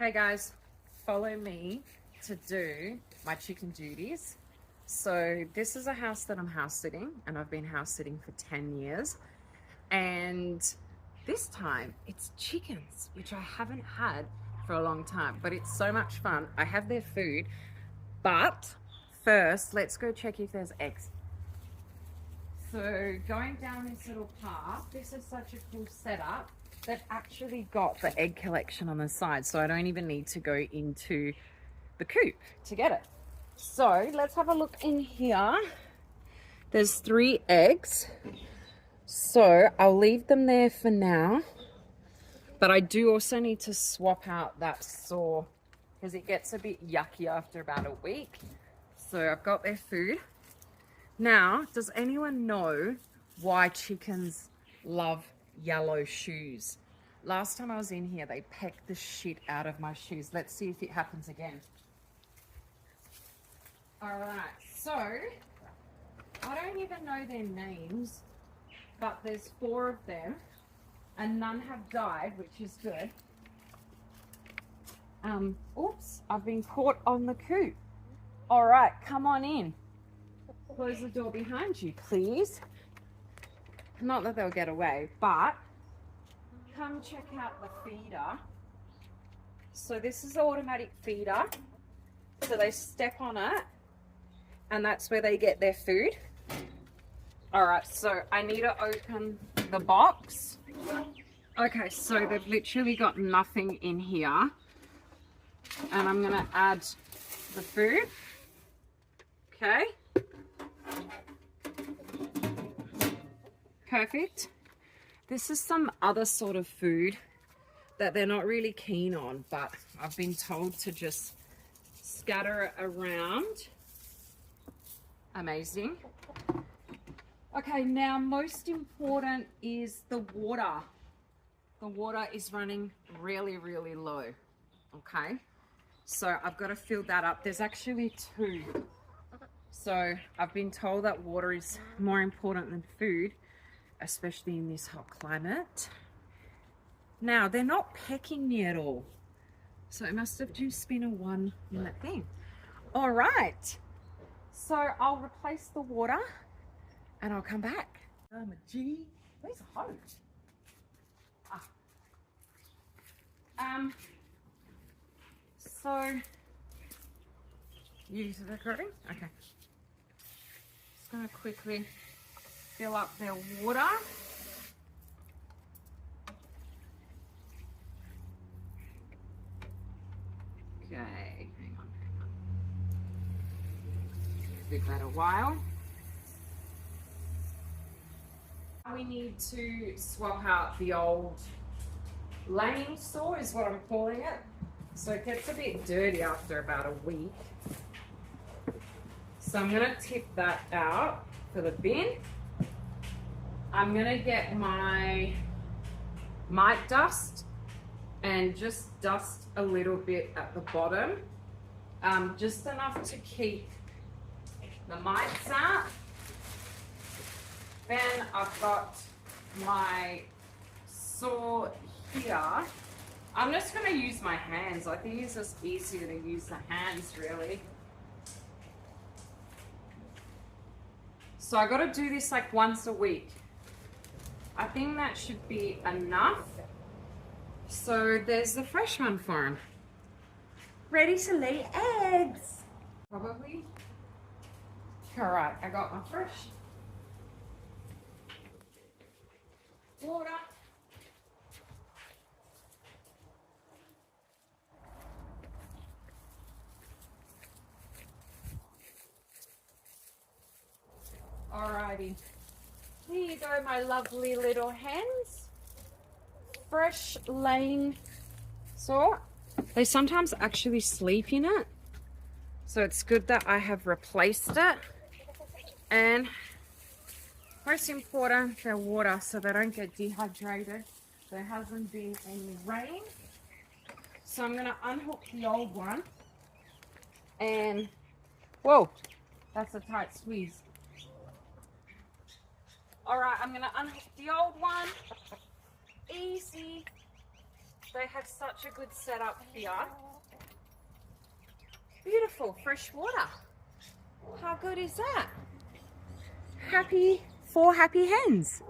Hey guys, follow me to do my chicken duties. So this is a house that I'm house sitting, and I've been house sitting for 10 years. And this time it's chickens, which I haven't had for a long time, but it's so much fun. I have their food, but first let's go check if there's eggs. So going down this little path, this is such a cool setup. They've actually got the egg collection on the side, so I don't even need to go into the coop to get it. So let's have a look in here. There's 3 eggs. So I'll leave them there for now. But I do also need to swap out that saw because it gets a bit yucky after about a week. So I've got their food. Now, does anyone know why chickens love yellow shoes? Last time I was in here, they pecked the shit out of my shoes. Let's see if it happens again. All right, so I don't even know their names, but there's 4 of them and none have died, which is good. Oops, I've been caught on the coop. All right, come on in. Close the door behind you, please. Not that they'll get away, but come check out the feeder. So this is the automatic feeder. So they step on it and that's where they get their food. All right, so I need to open the box. Okay, so they've literally got nothing in here. And I'm gonna add the food. Okay. Perfect. This is some other sort of food that they're not really keen on, but I've been told to just scatter it around. Amazing. Okay, now most important is the water. The water is running really, really low. Okay, so I've got to fill that up. There's actually 2. So I've been told that water is more important than food, especially in this hot climate. Now, they're not pecking me at all. So it must have just been a 1-minute thing. All right. So I'll replace the water and I'll come back. I'm a G. Where's the hose? So, use the recording? Okay. Just gonna quickly fill up their water. Okay, hang on. Give that a while. We need to swap out the old laying saw, is what I'm calling it. So it gets a bit dirty after about a week. So I'm gonna tip that out for the bin. I'm gonna get my mite dust and just dust a little bit at the bottom, just enough to keep the mites out. Then I've got my saw here. I'm just gonna use my hands. I think it's just easier to use the hands, really. So I gotta do this like once a week. I think that should be enough. So there's the fresh one for him. Ready to lay eggs. Probably. All right, I got my fresh water. Alrighty. Here you go, my lovely little hens. Fresh laying saw. They sometimes actually sleep in it, so it's good that I have replaced it. And most important, their water, so they don't get dehydrated. There hasn't been any rain, so I'm gonna unhook the old one. And whoa, that's a tight squeeze. All right, I'm gonna unhook the old one. Easy. They have such a good setup here. Beautiful fresh water. How good is that? Four happy hens.